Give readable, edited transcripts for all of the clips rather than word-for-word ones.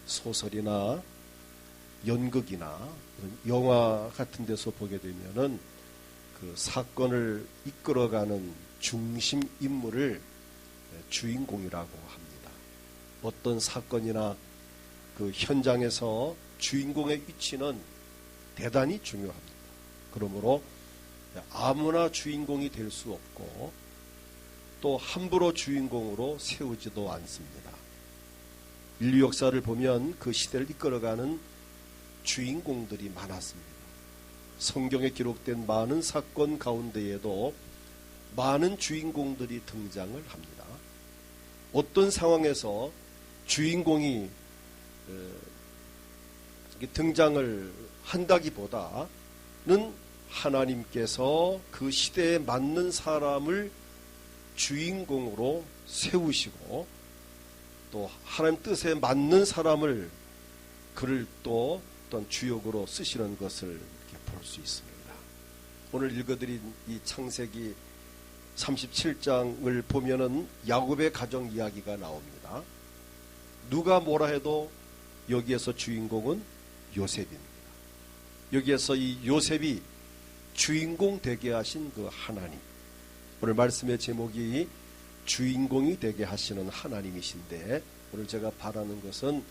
소설이나 연극이나 영화 같은 데서 보게 되면은 그 사건을 이끌어가는 중심 인물을 주인공이라고 합니다. 어떤 사건이나 그 현장에서 주인공의 위치는 대단히 중요합니다. 그러므로 아무나 주인공이 될 수 없고 또 함부로 주인공으로 세우지도 않습니다. 인류 역사를 보면 그 시대를 이끌어가는 주인공들이 많았습니다. 성경에 기록된 많은 사건 가운데에도 많은 주인공들이 등장을 합니다. 어떤 상황에서 주인공이 등장을 한다기보다는 하나님께서 그 시대에 맞는 사람을 주인공으로 세우시고 또 하나님 뜻에 맞는 사람을 그를 또 어떤 주역으로 쓰시는 것을 이렇게 볼 수 있습니다. 오늘 읽어드린 이 창세기 37장을 보면은 야곱의 가정 이야기가 나옵니다. 누가 뭐라 해도 여기에서 주인공은 요셉입니다. 여기에서 이 요셉이 주인공 되게 하신 그 하나님, 오늘 말씀의 제목이 주인공이 되게 하시는 하나님이신데, 오늘 제가 바라는 것은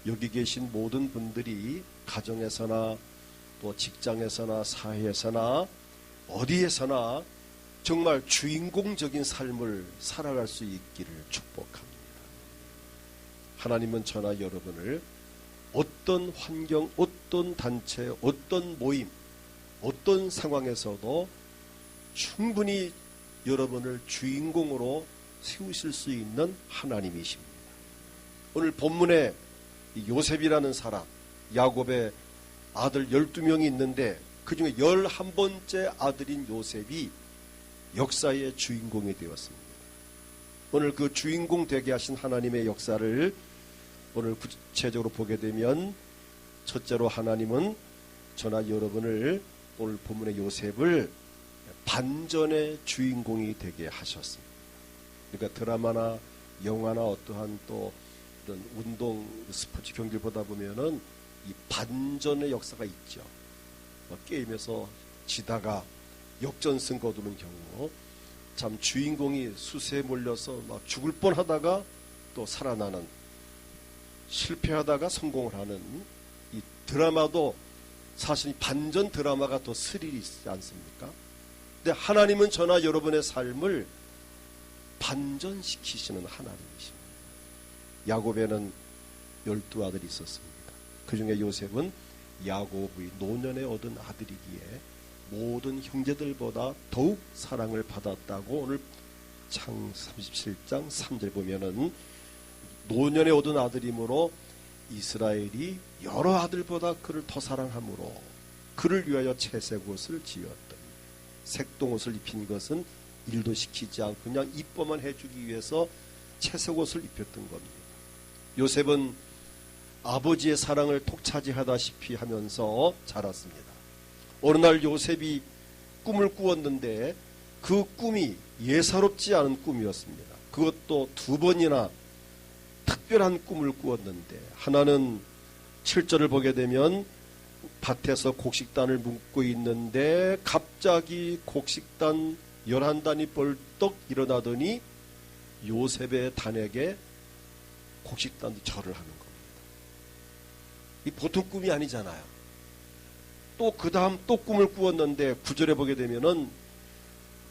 여기 계신 모든 분들이 가정에서나 또 직장에서나 사회에서나 어디에서나 정말 주인공적인 삶을 살아갈 수 있기를 축복합니다. 하나님은 저나 여러분을 어떤 환경, 어떤 단체, 어떤 모임, 어떤 상황에서도 충분히 여러분을 주인공으로 세우실 수 있는 하나님이십니다. 오늘 본문에 요셉이라는 사람, 야곱의 아들 12명이 있는데 그 중에 11번째 아들인 요셉이 역사의 주인공이 되었습니다. 오늘 그 주인공 되게 하신 하나님의 역사를 오늘 구체적으로 보게 되면, 첫째로 하나님은 저나 여러분을, 오늘 본문의 요셉을 반전의 주인공이 되게 하셨습니다. 그러니까 드라마나 영화나 어떠한 또 이런 운동 스포츠 경기를 보다 보면은 이 반전의 역사가 있죠. 게임에서 지다가 역전승 거두는 경우, 참 주인공이 수세에 몰려서 막 죽을 뻔하다가 또 살아나는, 실패하다가 성공을 하는 이 드라마도 사실 반전 드라마가 더 스릴이 있지 않습니까? 근데 하나님은 저나 여러분의 삶을 반전시키시는 하나님이십니다. 야곱에는 12아들이 있었습니다. 그 중에 요셉은 야곱의 노년에 얻은 아들이기에 모든 형제들보다 더욱 사랑을 받았다고 오늘 창 37장 3절 보면은, 노년에 얻은 아들이므로 이스라엘이 여러 아들보다 그를 더 사랑하므로 그를 위하여 채색 옷을 지었더니, 색동옷을 입힌 것은 일도 시키지 않고 그냥 이뻐만 해주기 위해서 채색 옷을 입혔던 겁니다. 요셉은 아버지의 사랑을 독차지하다시피 하면서 자랐습니다. 어느 날 요셉이 꿈을 꾸었는데 그 꿈이 예사롭지 않은 꿈이었습니다. 그것도 2번이나 특별한 꿈을 꾸었는데, 하나는 7절을 보게 되면 밭에서 곡식단을 묶고 있는데 갑자기 곡식단 11단이 벌떡 일어나더니 요셉의 단에게 곡식단이 절을 하는 겁니다. 이 보통 꿈이 아니잖아요. 또 그 다음 또 꿈을 꾸었는데 9절에 보게 되면은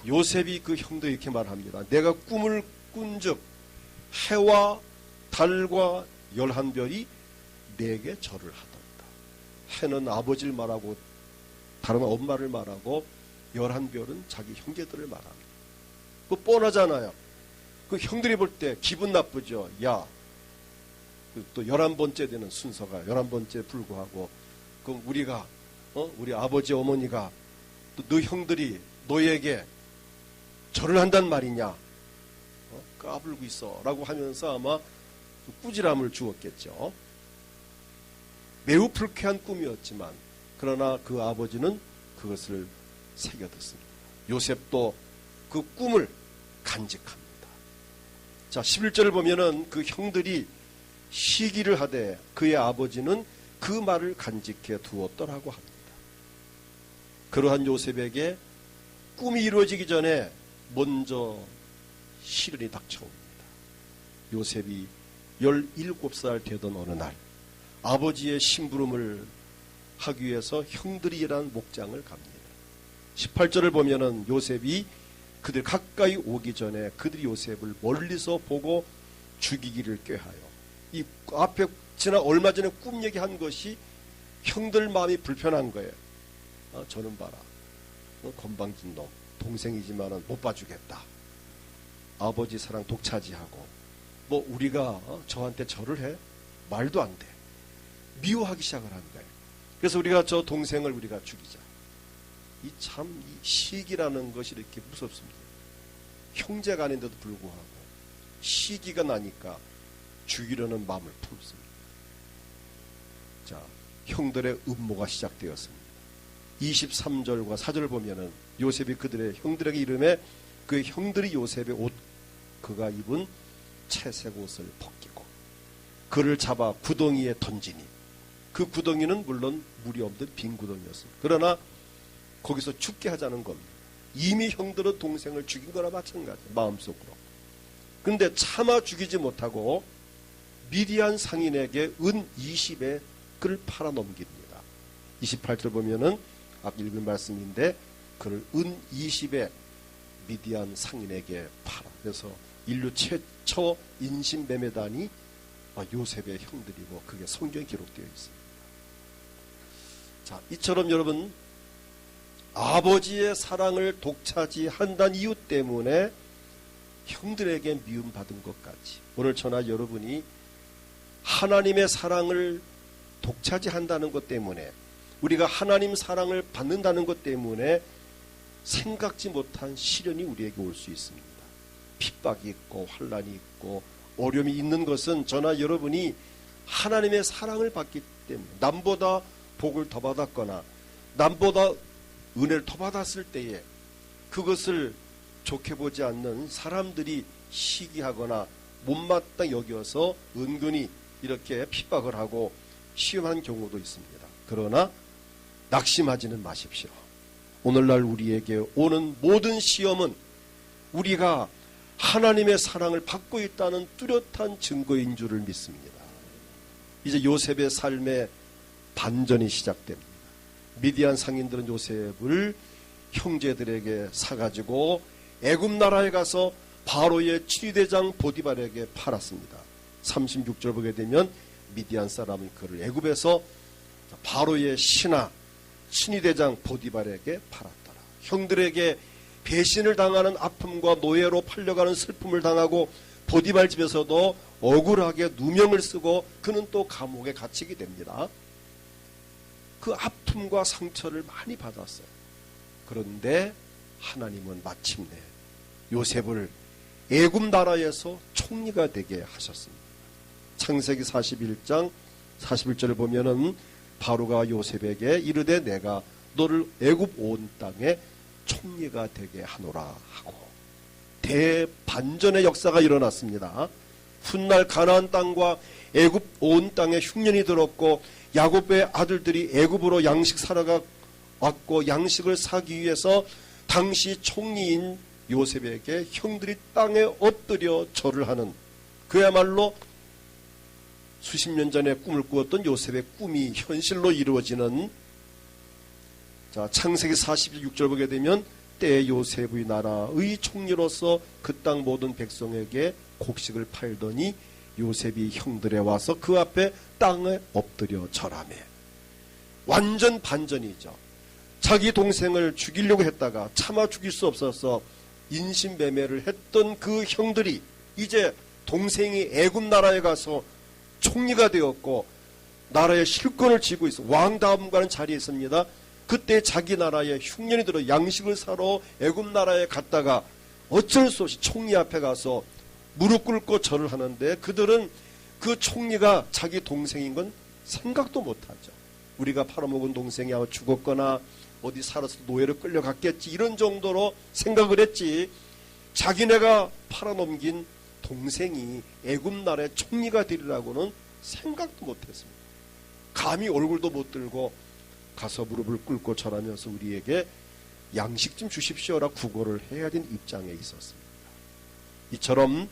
요셉이 그 형도 이렇게 말합니다. 내가 꿈을 꾼즉 해와 달과 11별이 내게 절을 하던다. 해는 아버지를 말하고 다른 엄마를 말하고 11별은 자기 형제들을 말합니다. 그거 뻔하잖아요. 그 형들이 볼 때 기분 나쁘죠. 야, 또 11번째 되는 순서가 11번째에 불구하고 그럼 우리가 우리 아버지 어머니가 또 너 형들이 너에게 절을 한단 말이냐, 까불고 있어 라고 하면서 아마 꾸지람을 주었겠죠. 매우 불쾌한 꿈이었지만 그러나 그 아버지는 그것을 새겨듣습니다. 요셉도 그 꿈을 간직합니다. 자, 11절을 보면은 그 형들이 시기를 하되 그의 아버지는 그 말을 간직해 두었더라고 합니다. 그러한 요셉에게 꿈이 이루어지기 전에 먼저 시련이 닥쳐옵니다. 요셉이 17살 되던 어느 날 아버지의 심부름을 하기 위해서 형들이 일하는 목장을 갑니다. 18절을 보면은 요셉이 그들 가까이 오기 전에 그들이 요셉을 멀리서 보고 죽이기를 꾀하여, 이 앞에 지난 얼마 전에 꿈 얘기한 것이 형들 마음이 불편한 거예요. 저는 봐라, 건방진 놈, 동생이지만은 못 봐주겠다. 아버지 사랑 독차지하고 뭐 우리가 저한테 절을 해? 말도 안 돼. 미워하기 시작을 한 거예요. 그래서 우리가 저 동생을 우리가 죽이자. 이 시기라는 것이 이렇게 무섭습니다. 형제가 아닌데도 불구하고 시기가 나니까 죽이려는 마음을 품습니다. 자, 형들의 음모가 시작되었습니다. 23절과 4절을 보면은 요셉이 그들의 형들에게 이름에 그 형들이 요셉의 옷, 그가 입은 채색 옷을 벗기고 그를 잡아 구덩이에 던지니, 그 구덩이는 물론 물이 없는 빈 구덩이였습니다. 그러나 거기서 죽게 하자는 겁니다. 이미 형들은 동생을 죽인 거나 마찬가지, 마음속으로. 그런데 차마 죽이지 못하고 미디안 상인에게 은 20에 그를 팔아넘깁니다. 28절 보면은 아까 읽은 말씀인데 그를 은 20에 미디안 상인에게 팔아. 그래서 인류 최초 인신매매단이 요셉의 형들이고 그게 성경에 기록되어 있습니다. 자, 이처럼 여러분 아버지의 사랑을 독차지한다는 이유 때문에 형들에게 미움받은 것까지, 오늘 저나 여러분이 하나님의 사랑을 독차지한다는 것 때문에, 우리가 하나님 사랑을 받는다는 것 때문에 생각지 못한 시련이 우리에게 올 수 있습니다. 핍박이 있고 환난이 있고 어려움이 있는 것은 저나 여러분이 하나님의 사랑을 받기 때문에, 남보다 복을 더 받았거나 남보다 은혜를 더 받았을 때에 그것을 좋게 보지 않는 사람들이 시기하거나 못마땅 여겨서 은근히 이렇게 핍박을 하고 시험한 경우도 있습니다. 그러나 낙심하지는 마십시오. 오늘날 우리에게 오는 모든 시험은 우리가 하나님의 사랑을 받고 있다는 뚜렷한 증거인 줄을 믿습니다. 이제 요셉의 삶의 반전이 시작됩니다. 미디안 상인들은 요셉을 형제들에게 사가지고 애굽 나라에 가서 바로의 치리대장 보디발에게 팔았습니다. 36절 보게 되면 미디안 사람이 그를 애굽에서 바로의 신하 친위대장 보디발에게 팔았더라. 형들에게 배신을 당하는 아픔과 노예로 팔려가는 슬픔을 당하고 보디발 집에서도 억울하게 누명을 쓰고 그는 또 감옥에 갇히게 됩니다. 그 아픔과 상처를 많이 받았어요. 그런데 하나님은 마침내 요셉을 애굽 나라에서 총리가 되게 하셨습니다. 창세기 41장 41절을 보면은 바로가 요셉에게 이르되 내가 너를 애굽 온 땅에 총리가 되게 하노라 하고 대반전의 역사가 일어났습니다. 훗날 가나안 땅과 애굽 온 땅에 흉년이 들었고 야곱의 아들들이 애굽으로 양식 사러 왔고 양식을 사기 위해서 당시 총리인 요셉에게 형들이 땅에 엎드려 절을 하는, 그야말로 수십 년 전에 꿈을 꾸었던 요셉의 꿈이 현실로 이루어지는, 자, 창세기 46절 보게 되면 때에 요셉의 나라의 총리로서 그 땅 모든 백성에게 곡식을 팔더니 요셉이 형들에 와서 그 앞에 땅에 엎드려 절하매. 완전 반전이죠. 자기 동생을 죽이려고 했다가 차마 죽일 수 없어서 인신매매를 했던 그 형들이 이제 동생이 애굽 나라에 가서 총리가 되었고 나라의 실권을 쥐고 있어 왕다음과는 자리에 있습니다. 그때 자기 나라에 흉년이 들어 양식을 사러 애굽 나라에 갔다가 어쩔 수 없이 총리 앞에 가서 무릎 꿇고 절을 하는데 그들은 그 총리가 자기 동생인 건 생각도 못하죠. 우리가 팔아먹은 동생이 아마 죽었거나 어디 살아서 노예로 끌려갔겠지 이런 정도로 생각을 했지, 자기네가 팔아넘긴 동생이 애굽 나라의 총리가 되리라고는 생각도 못했습니다. 감히 얼굴도 못 들고 가서 무릎을 꿇고 절하면서 우리에게 양식 좀 주십시오라 구걸을 해야 되는 입장에 있었습니다. 이처럼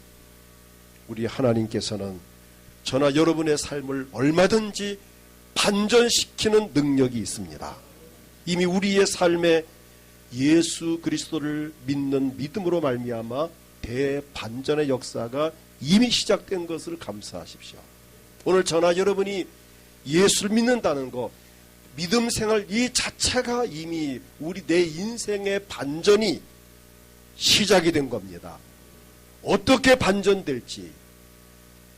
우리 하나님께서는 저나 여러분의 삶을 얼마든지 반전시키는 능력이 있습니다. 이미 우리의 삶에 예수 그리스도를 믿는 믿음으로 말미암아 대반전의 역사가 이미 시작된 것을 감사하십시오. 오늘 저나 여러분이 예수를 믿는다는 것, 믿음 생활 이 자체가 이미 우리 내 인생의 반전이 시작이 된 겁니다. 어떻게 반전될지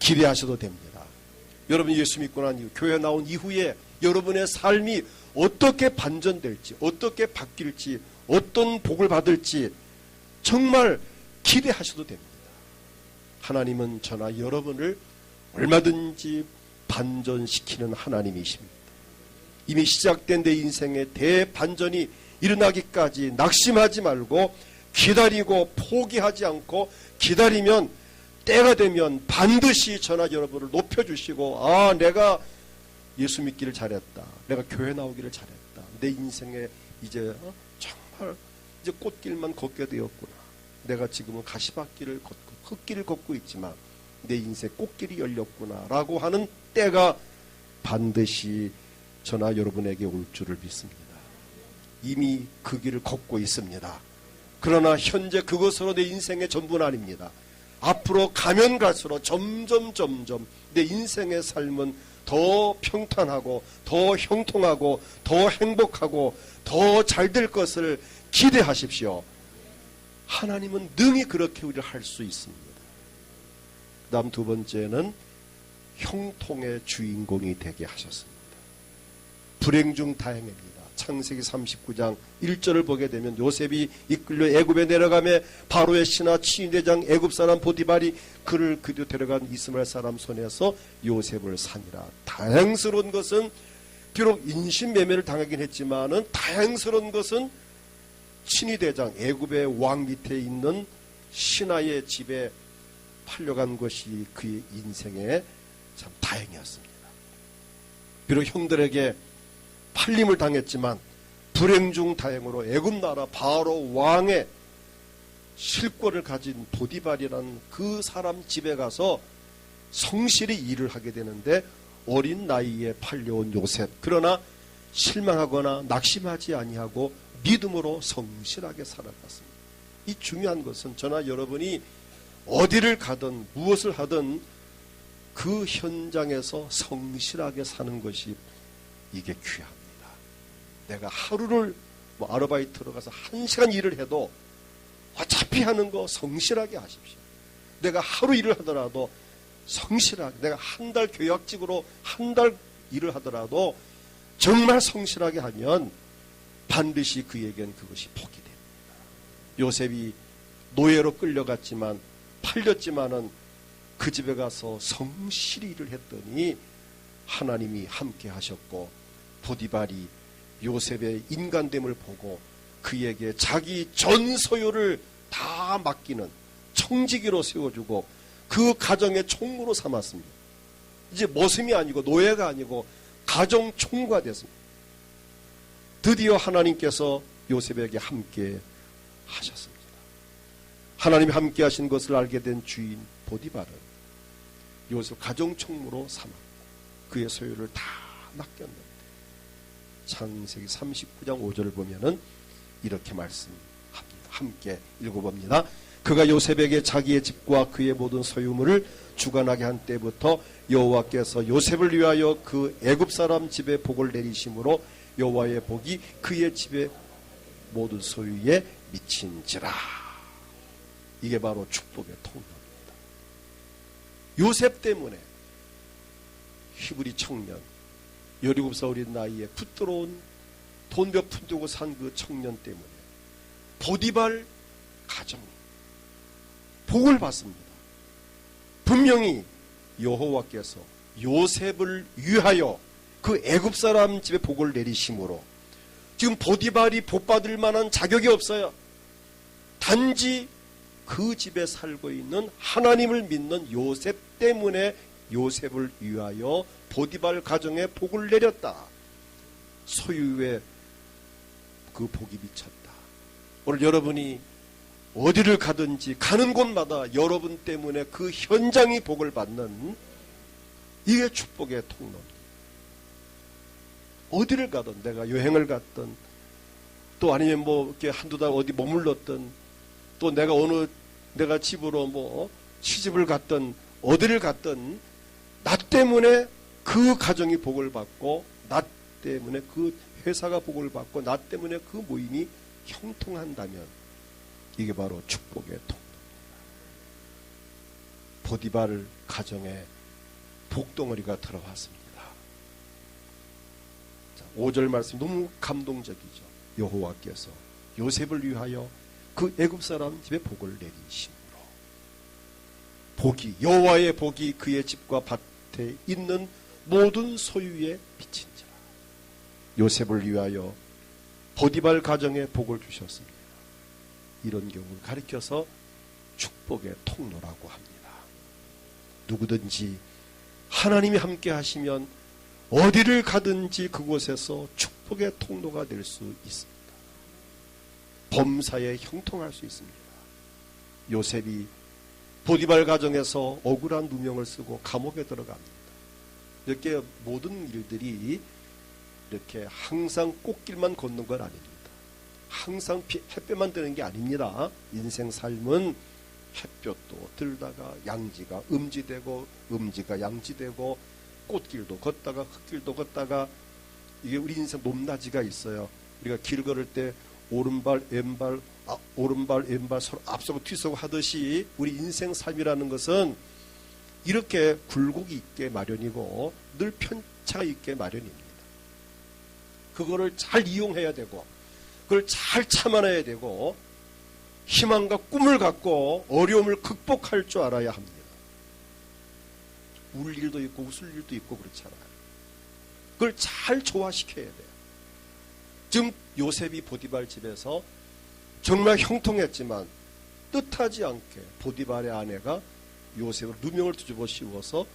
기대하셔도 됩니다. 여러분 예수 믿고 난 이후, 교회 나온 이후에 여러분의 삶이 어떻게 반전될지, 어떻게 바뀔지, 어떤 복을 받을지 정말 기대하셔도 됩니다. 하나님은 저나 여러분을 얼마든지 반전시키는 하나님이십니다. 이미 시작된 내 인생의 대반전이 일어나기까지 낙심하지 말고 기다리고 포기하지 않고 기다리면 때가 되면 반드시 저나 여러분을 높여주시고, 아, 내가 예수 믿기를 잘했다, 내가 교회 나오기를 잘했다, 내 인생에 이제 정말 이제 꽃길만 걷게 되었구나, 내가 지금은 가시밭길을 걷고 흙길을 걷고 있지만 내 인생 꽃길이 열렸구나 라고 하는 때가 반드시 저나 여러분에게 올 줄을 믿습니다. 이미 그 길을 걷고 있습니다. 그러나 현재 그것으로 내 인생의 전부는 아닙니다. 앞으로 가면 갈수록 점점 내 인생의 삶은 더 평탄하고 더 형통하고 더 행복하고 더 잘 될 것을 기대하십시오. 하나님은 능히 그렇게 우리를 할 수 있습니다. 그 다음 두 번째는 형통의 주인공이 되게 하셨습니다. 불행 중 다행입니다. 창세기 39장 1절을 보게 되면 요셉이 이끌려 애굽에 내려가며 바로의 신하 친위대장 애굽사람 보디발이 그를 그리로 데려간 이스마엘 사람 손에서 요셉을 산이라. 다행스러운 것은 비록 인신매매를 당하긴 했지만은 다행스러운 것은 친위대장 애굽의 왕 밑에 있는 신하의 집에 팔려간 것이 그의 인생에 참 다행이었습니다. 비록 형들에게 팔림을 당했지만 불행 중 다행으로 애굽 나라 바로 왕의 실권을 가진 보디발이라는 그 사람 집에 가서 성실히 일을 하게 되는데 어린 나이에 팔려온 요셉, 그러나 실망하거나 낙심하지 아니하고 믿음으로 성실하게 살아갔습니다. 이 중요한 것은 저나 여러분이 어디를 가든 무엇을 하든 그 현장에서 성실하게 사는 것이 이게 귀합니다. 내가 하루를 아르바이트로 가서 1시간 일을 해도 어차피 하는 거 성실하게 하십시오. 내가 하루 일을 하더라도 성실하게, 내가 한 달 계약직으로 한 달 일을 하더라도 정말 성실하게 하면 반드시 그에겐 그것이 복이 됩니다. 요셉이 노예로 끌려갔지만 팔렸지만은 그 집에 가서 성실히 일을 했더니 하나님이 함께 하셨고 보디발이 요셉의 인간됨을 보고 그에게 자기 전 소유를 다 맡기는 청지기로 세워주고 그 가정의 총무로 삼았습니다. 이제 모슴이 아니고 노예가 아니고 가정 총무가 됐습니다. 드디어 하나님께서 요셉에게 함께 하셨습니다. 하나님이 함께 하신 것을 알게 된 주인 보디발은 요셉 가정 총무로 삼았고 그의 소유를 다 맡겼는데 창세기 39장 5절을 보면은 이렇게 말씀합니다. 함께 읽어봅니다. 그가 요셉에게 자기의 집과 그의 모든 소유물을 주관하게 한 때부터 여호와께서 요셉을 위하여 그 애굽 사람 집에 복을 내리심으로 여호와의 복이 그의 집의 모든 소유에 미친지라. 이게 바로 축복의 통로입니다. 요셉 때문에 히브리 청년 17살 어린 나이에 붙들어온 돈 몇 푼 두고 산 그 청년 때문에 보디발 가정이 복을 받습니다. 분명히 여호와께서 요셉을 위하여 그 애굽 사람 집에 복을 내리심으로 지금 보디발이 복 받을 만한 자격이 없어요. 단지 그 집에 살고 있는 하나님을 믿는 요셉 때문에 요셉을 위하여 보디발 가정에 복을 내렸다. 소유의 그 복이 미쳤다. 오늘 여러분이 어디를 가든지 가는 곳마다 여러분 때문에 그 현장이 복을 받는 이게 축복의 통로입니다. 어디를 가든 내가 여행을 갔든 또 아니면 뭐 이렇게 한두 달 어디 머물렀든 또 내가 집으로 뭐 시집을 갔든 어디를 갔든 나 때문에 그 가정이 복을 받고 나 때문에 그 회사가 복을 받고 나 때문에 그 모임이 형통한다면 이게 바로 축복의 통로입니다. 보디발 가정에 복덩어리가 들어왔습니다. 5절 말씀 너무 감동적이죠. 여호와께서 요셉을 위하여 그 애굽 사람 집에 복을 내리심으로 복이 여호와의 복이 그의 집과 밭에 있는 모든 소유에 비친지라. 요셉을 위하여 보디발 가정에 복을 주셨습니다. 이런 경우를 가리켜서 축복의 통로라고 합니다. 누구든지 하나님이 함께 하시면 어디를 가든지 그곳에서 축복의 통로가 될 수 있습니다. 범사에 형통할 수 있습니다. 요셉이 보디발 가정에서 억울한 누명을 쓰고 감옥에 들어갑니다. 이렇게 모든 일들이 이렇게 항상 꽃길만 걷는 건 아닙니다. 항상 햇볕만 드는 게 아닙니다. 인생 삶은 햇볕도 들다가 양지가 음지되고 음지가 양지되고 꽃길도 걷다가 흙길도 걷다가 이게 우리 인생 높낮이가 있어요. 우리가 길 걸을 때 오른발 왼발 오른발 왼발 서로 앞서고 뒤서고 하듯이 우리 인생 삶이라는 것은 이렇게 굴곡이 있게 마련이고 늘 편차가 있게 마련입니다. 그거를 잘 이용해야 되고 그걸 잘 참아내야 되고 희망과 꿈을 갖고 어려움을 극복할 줄 알아야 합니다. 울 일도 있고 웃을 일도 있고 그렇잖아요. 그걸 잘 조화시켜야 돼요. 지금 요셉이 보디발 집에서 정말 형통했지만 뜻하지 않게 보디발의 아내가 요셉을 누명을 뒤집어 씌워서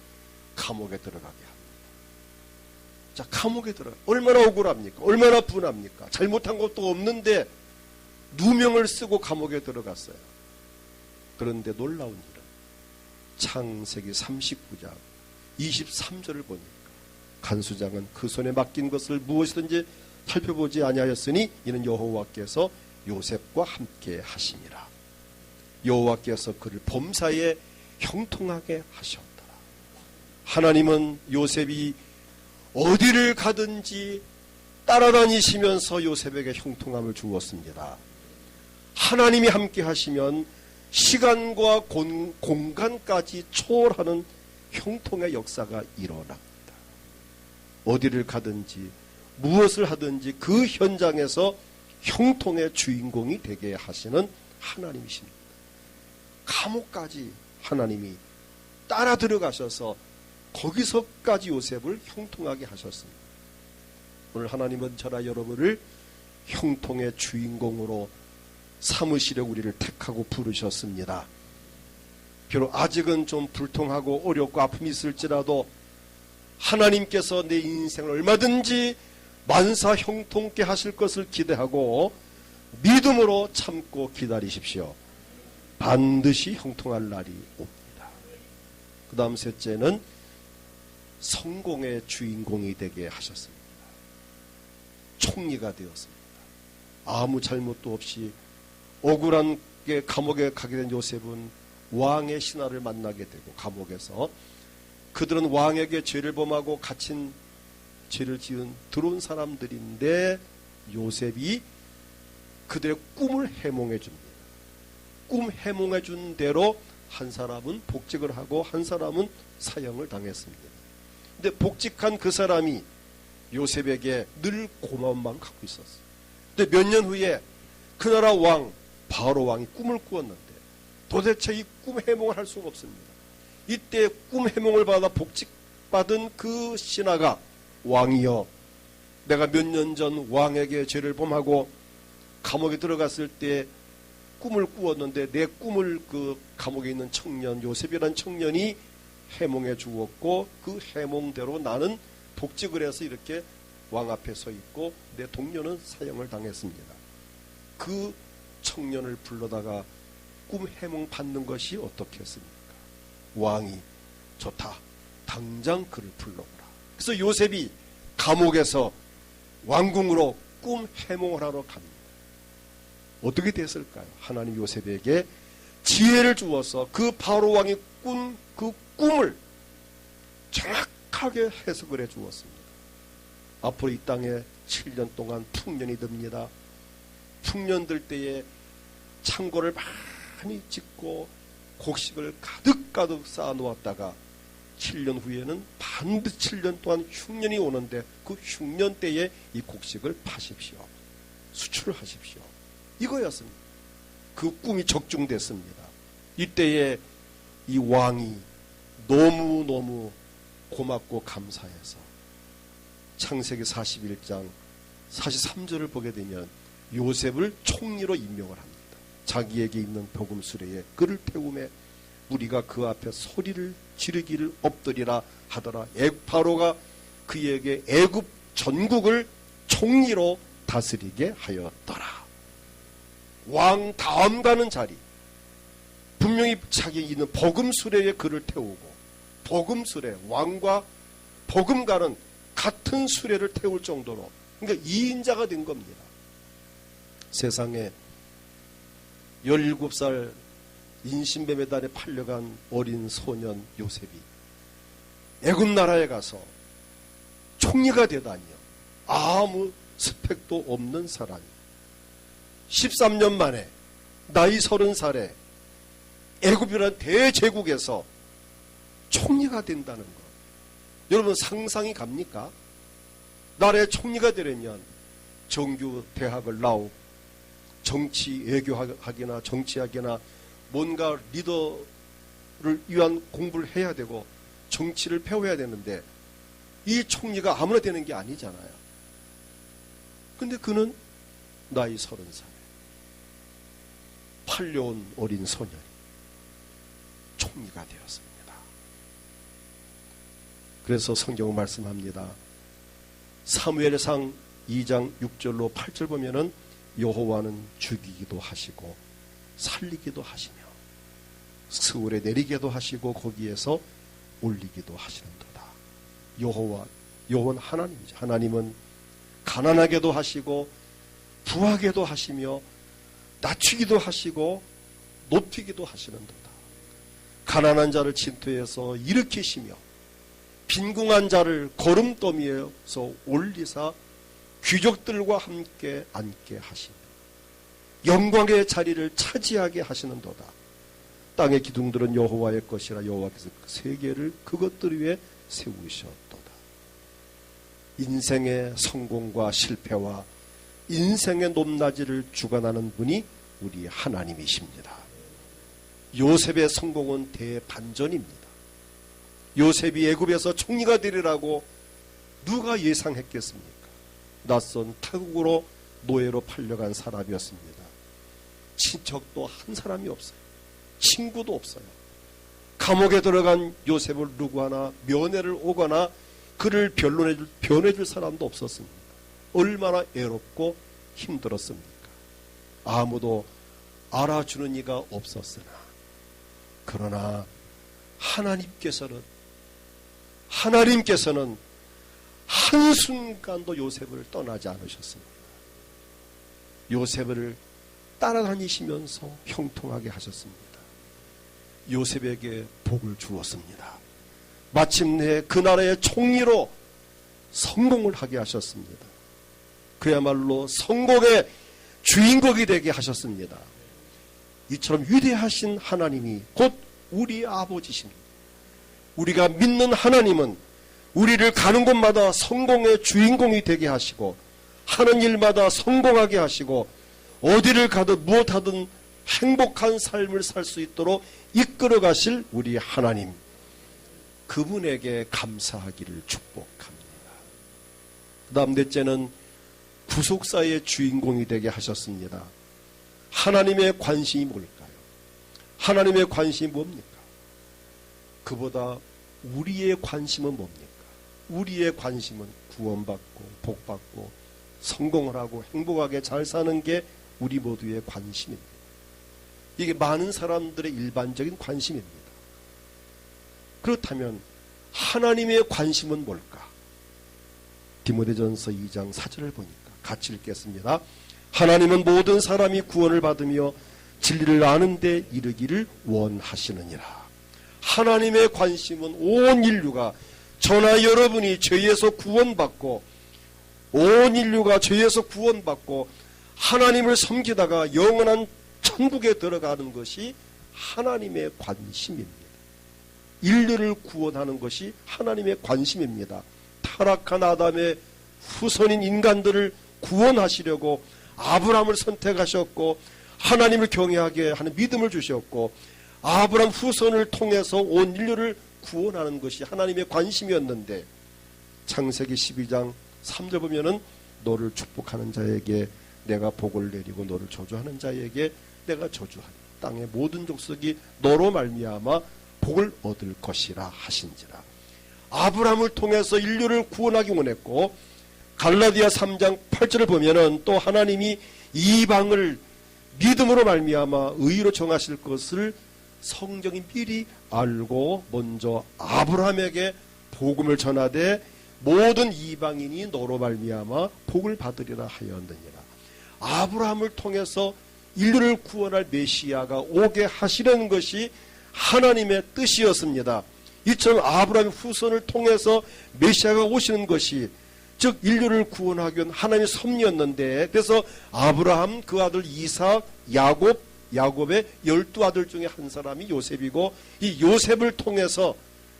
감옥에 들어가게 합니다. 자, 감옥에 들어가 얼마나 억울합니까? 얼마나 분합니까? 잘못한 것도 없는데 누명을 쓰고 감옥에 들어갔어요. 그런데 놀라운 일은 창세기 39장 23절을 보니까 간수장은 그 손에 맡긴 것을 무엇이든지 살펴보지 아니하였으니 이는 여호와께서 요셉과 함께 하심이라. 여호와께서 그를 범사에 형통하게 하셨더라. 하나님은 요셉이 어디를 가든지 따라다니시면서 요셉에게 형통함을 주었습니다. 하나님이 함께 하시면 시간과 공간까지 초월하는 형통의 역사가 일어납니다. 어디를 가든지 무엇을 하든지 그 현장에서 형통의 주인공이 되게 하시는 하나님이십니다. 감옥까지 하나님이 따라 들어가셔서 거기서까지 요셉을 형통하게 하셨습니다. 오늘 하나님은 저나 여러분을 형통의 주인공으로 삼으시려 우리를 택하고 부르셨습니다. 비록 아직은 좀 불통하고 어렵고 아픔이 있을지라도 하나님께서 내 인생을 얼마든지 만사 형통케 하실 것을 기대하고 믿음으로 참고 기다리십시오. 반드시 형통할 날이 옵니다. 그 다음 셋째는 성공의 주인공이 되게 하셨습니다. 총리가 되었습니다. 아무 잘못도 없이 억울한 게 감옥에 가게 된 요셉은 왕의 신하를 만나게 되고 감옥에서 그들은 왕에게 죄를 범하고 갇힌 죄를 지은 들어온 사람들인데 요셉이 그들의 꿈을 해몽해 줍니다. 꿈 해몽해 준 대로 한 사람은 복직을 하고 한 사람은 사형을 당했습니다. 근데 복직한 그 사람이 요셉에게 늘 고마운 마음을 갖고 있었어요. 근데 몇 년 후에 그 나라 왕 바로 왕이 꿈을 꾸었는데 도대체 이 꿈 해몽을 할 수가 없습니다. 이때 꿈 해몽을 받아 복직받은 그 신하가 왕이여, 내가 몇 년 전 왕에게 죄를 범하고 감옥에 들어갔을 때 꿈을 꾸었는데 내 꿈을 그 감옥에 있는 청년 요셉이라는 청년이 해몽해 주었고 그 해몽대로 나는 복직을 해서 이렇게 왕 앞에 서 있고 내 동료는 사형을 당했습니다. 그 청년을 불러다가 꿈 해몽 받는 것이 어떻겠습니까? 왕이 좋다. 당장 그를 불러오라. 그래서 요셉이 감옥에서 왕궁으로 꿈 해몽을 하러 갑니다. 어떻게 됐을까요? 하나님 요셉에게 지혜를 주어서 그 바로 왕이 꾼 그 꿈을 정확하게 해석을 해 주었습니다. 앞으로 이 땅에 7년 동안 풍년이 듭니다. 풍년 들 때에 창고를 많이 짓고 곡식을 가득가득 쌓아 놓았다가 7년 후에는 반드시 7년 동안 흉년이 오는데 그 흉년 때에 이 곡식을 파십시오. 수출을 하십시오. 이거였습니다. 그 꿈이 적중됐습니다. 이때에 이 왕이 너무너무 고맙고 감사해서 창세기 41장 43절을 보게 되면 요셉을 총리로 임명을 합니다. 자기에게 있는 복음 수레에 그를 태우매 우리가 그 앞에 소리를 지르기를 엎드리라 하더라. 바로가 그에게 애굽 전국을 총리로 다스리게 하였더라. 왕 다음 가는 자리, 분명히 자기 있는 복음 수레에 그를 태우고 복음 수레, 왕과 복음가는 같은 수레를 태울 정도로, 그러니까 2인자가 된 겁니다. 세상에 17살 인신뱀의 단에 팔려간 어린 소년 요셉이 애굽 나라에 가서 총리가 되다니요. 아무 스펙도 없는 사람이 13년 만에 나이 30살에 애굽이라는 대제국에서 총리가 된다는 것. 여러분 상상이 갑니까? 나라의 총리가 되려면 정규 대학을 나오고 정치 외교학이나 정치학이나 뭔가 리더를 위한 공부를 해야 되고 정치를 배워야 되는데 이 총리가 아무나 되는 게 아니잖아요. 근데 그는 나이 30살 팔려온 어린 소년이 총리가 되었습니다. 그래서 성경은 말씀합니다. 사무엘상 2장 6절로 8절 보면은 여호와는 죽이기도 하시고 살리기도 하시며 스울에 내리게도 하시고 거기에서 올리기도 하시는도다. 여호와는 하나님이죠. 하나님은 가난하게도 하시고 부하게도 하시며 낮추기도 하시고 높이기도 하시는도다. 가난한 자를 진토에서 일으키시며 빈궁한 자를 거름더미에서 올리사 귀족들과 함께 앉게 하시며 영광의 자리를 차지하게 하시는도다. 땅의 기둥들은 여호와의 것이라 여호와께서 세계를 그것들 위에 세우셨도다. 인생의 성공과 실패와 인생의 높낮이를 주관하는 분이 우리 하나님이십니다. 요셉의 성공은 대반전입니다. 요셉이 애굽에서 총리가 되리라고 누가 예상했겠습니까? 낯선 타국으로 노예로 팔려간 사람이었습니다. 친척도 한 사람이 없어요. 친구도 없어요. 감옥에 들어간 요셉을 누구 하나 면회를 오거나 그를 변해줄 사람도 없었습니다. 얼마나 애롭고 힘들었습니까? 아무도 알아주는 이가 없었으나 그러나 하나님께서는 한순간도 요셉을 떠나지 않으셨습니다. 요셉을 따라다니시면서 형통하게 하셨습니다. 요셉에게 복을 주었습니다. 마침내 그 나라의 총리로 성공을 하게 하셨습니다. 그야말로 성공의 주인공이 되게 하셨습니다. 이처럼 위대하신 하나님이 곧 우리 아버지십니다. 우리가 믿는 하나님은 우리를 가는 곳마다 성공의 주인공이 되게 하시고 하는 일마다 성공하게 하시고 어디를 가든 무엇하든 행복한 삶을 살 수 있도록 이끌어 가실 우리 하나님, 그분에게 감사하기를 축복합니다. 그 다음 넷째는 구속사의 주인공이 되게 하셨습니다. 하나님의 관심이 뭘까요? 하나님의 관심이 뭡니까? 그보다 우리의 관심은 뭡니까? 우리의 관심은 구원받고 복받고 성공을 하고 행복하게 잘 사는 게 우리 모두의 관심입니다. 이게 많은 사람들의 일반적인 관심입니다. 그렇다면 하나님의 관심은 뭘까? 디모데전서 2장 4절을 보니까 같이 읽겠습니다. 하나님은 모든 사람이 구원을 받으며 진리를 아는 데 이르기를 원하시느니라. 하나님의 관심은 온 인류가, 저나 여러분이 죄에서 구원받고, 온 인류가 죄에서 구원받고 하나님을 섬기다가 영원한 천국에 들어가는 것이 하나님의 관심입니다. 인류를 구원하는 것이 하나님의 관심입니다. 타락한 아담의 후손인 인간들을 구원하시려고 아브라함을 선택하셨고 하나님을 경외하게 하는 믿음을 주셨고 아브라함 후손을 통해서 온 인류를 구원하는 것이 하나님의 관심이었는데 창세기 12장 3절 보면은 너를 축복하는 자에게 내가 복을 내리고 너를 저주하는 자에게 내가 저주하니 땅의 모든 족속이 너로 말미암아 복을 얻을 것이라 하신지라. 아브라함을 통해서 인류를 구원하기 원했고 갈라디아 3장 8절을 보면은 또 하나님이 이방을 믿음으로 말미암아 의로 정하실 것을 성경이 미리 알고 먼저 아브라함에게 복음을 전하되 모든 이방인이 너로 말미암아 복을 받으리라 하였느니라. 아브라함을 통해서 인류를 구원할 메시아가 오게 하시려는 것이 하나님의 뜻이었습니다. 이처럼 아브라함의 후손을 통해서 메시아가 오시는 것이 즉 인류를 구원하기 위한 하나님의 섭리였는데 그래서 아브라함, 그 아들 이삭, 야곱의 12아들 중에 한 사람이 요셉이고 이 요셉을 통해서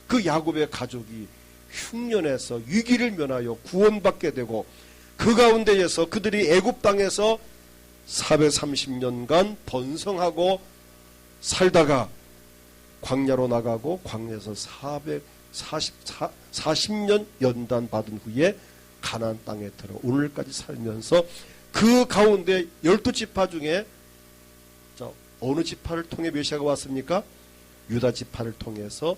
그 야곱의 가족이 흉년에서 위기를 면하여 구원받게 되고 그 가운데에서 그들이 애굽 땅에서 430년간 번성하고 살다가 광야로 나가고 광야에서 40년 연단 받은 후에 가나안 땅에 들어 오늘까지 살면서 그 가운데 12지파 중에 어느 지파를 통해 메시아가 왔습니까? 유다 지파를 통해서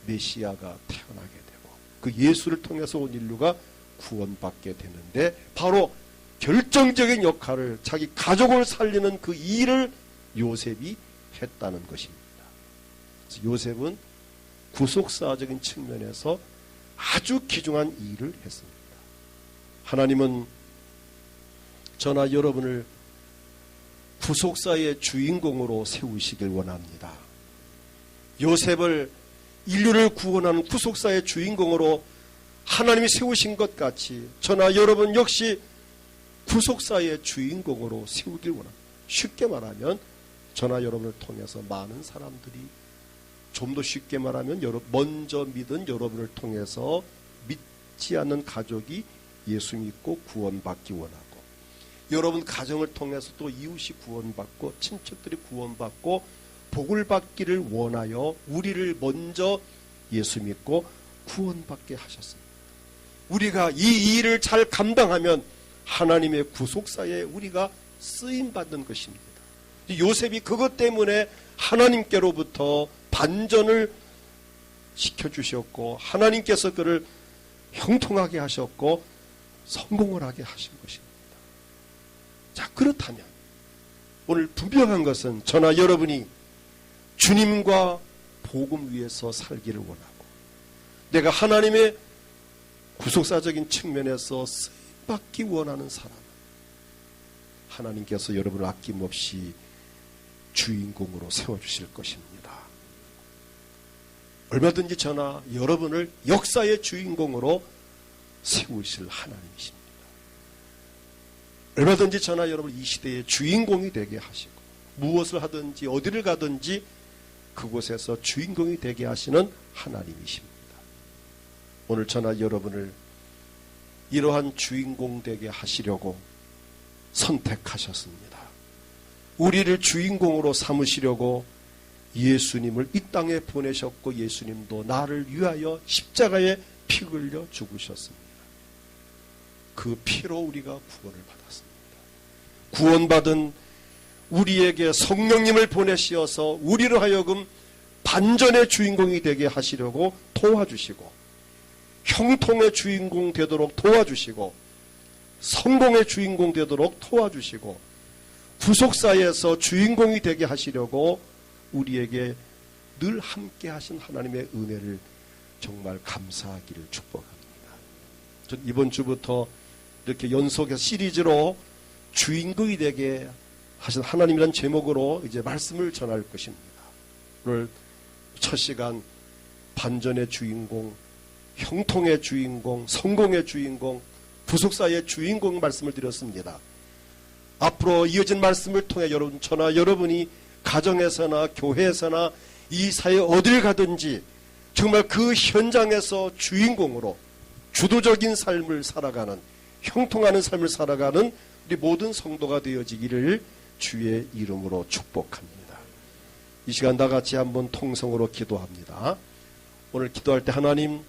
메시아가 태어나게 되고 그 예수를 통해서 온 인류가 구원받게 되는데 바로 결정적인 역할을 자기 가족을 살리는 그 일을 요셉이 했다는 것입니다. 요셉은 구속사적인 측면에서 아주 귀중한 일을 했습니다. 하나님은 저나 여러분을 구속사의 주인공으로 세우시길 원합니다. 요셉을 인류를 구원하는 구속사의 주인공으로 하나님이 세우신 것 같이 저나 여러분 역시 구속사의 주인공으로 세우길 원합니다. 쉽게 말하면 저나 여러분을 통해서 많은 사람들이 좀 더 쉽게 말하면 먼저 믿은 여러분을 통해서 믿지 않는 가족이 예수 믿고 구원받기 원하고 여러분 가정을 통해서 또 이웃이 구원받고 친척들이 구원받고 복을 받기를 원하여 우리를 먼저 예수 믿고 구원받게 하셨습니다. 우리가 이 일을 잘 감당하면 하나님의 구속사에 우리가 쓰임받는 것입니다. 요셉이 그것 때문에 하나님께로부터 반전을 시켜주셨고 하나님께서 그를 형통하게 하셨고 성공을 하게 하신 것입니다. 자, 그렇다면 오늘 분명한 것은 저나 여러분이 주님과 복음 위에서 살기를 원하고 내가 하나님의 구속사적인 측면에서 쓰임받기 원하는 사람, 하나님께서 여러분을 아낌없이 주인공으로 세워주실 것입니다. 얼마든지 저나 여러분을 역사의 주인공으로 세우실 하나님이십니다. 얼마든지 저나 여러분 이 시대의 주인공이 되게 하시고 무엇을 하든지 어디를 가든지 그곳에서 주인공이 되게 하시는 하나님이십니다. 오늘 저나 여러분을 이러한 주인공 되게 하시려고 선택하셨습니다. 우리를 주인공으로 삼으시려고 예수님을 이 땅에 보내셨고 예수님도 나를 위하여 십자가에 피 흘려 죽으셨습니다. 그 피로 우리가 구원을 받았습니다. 구원받은 우리에게 성령님을 보내시어서 우리로 하여금 반전의 주인공이 되게 하시려고 도와주시고, 형통의 주인공 되도록 도와주시고, 성공의 주인공 되도록 도와주시고, 구속사에서 주인공이 되게 하시려고 우리에게 늘 함께 하신 하나님의 은혜를 정말 감사하기를 축복합니다. 전 이번 주부터 이렇게 연속해서 시리즈로 주인공이 되게 하신 하나님이라는 제목으로 이제 말씀을 전할 것입니다. 오늘 첫 시간 반전의 주인공, 형통의 주인공, 성공의 주인공, 구속사의 주인공 말씀을 드렸습니다. 앞으로 이어진 말씀을 통해 여러분, 저나 여러분이 가정에서나 교회에서나 이 사회 어딜 가든지 정말 그 현장에서 주인공으로 주도적인 삶을 살아가는, 형통하는 삶을 살아가는 우리 모든 성도가 되어지기를 주의 이름으로 축복합니다. 이 시간 다 같이 한번 통성으로 기도합니다. 오늘 기도할 때 하나님,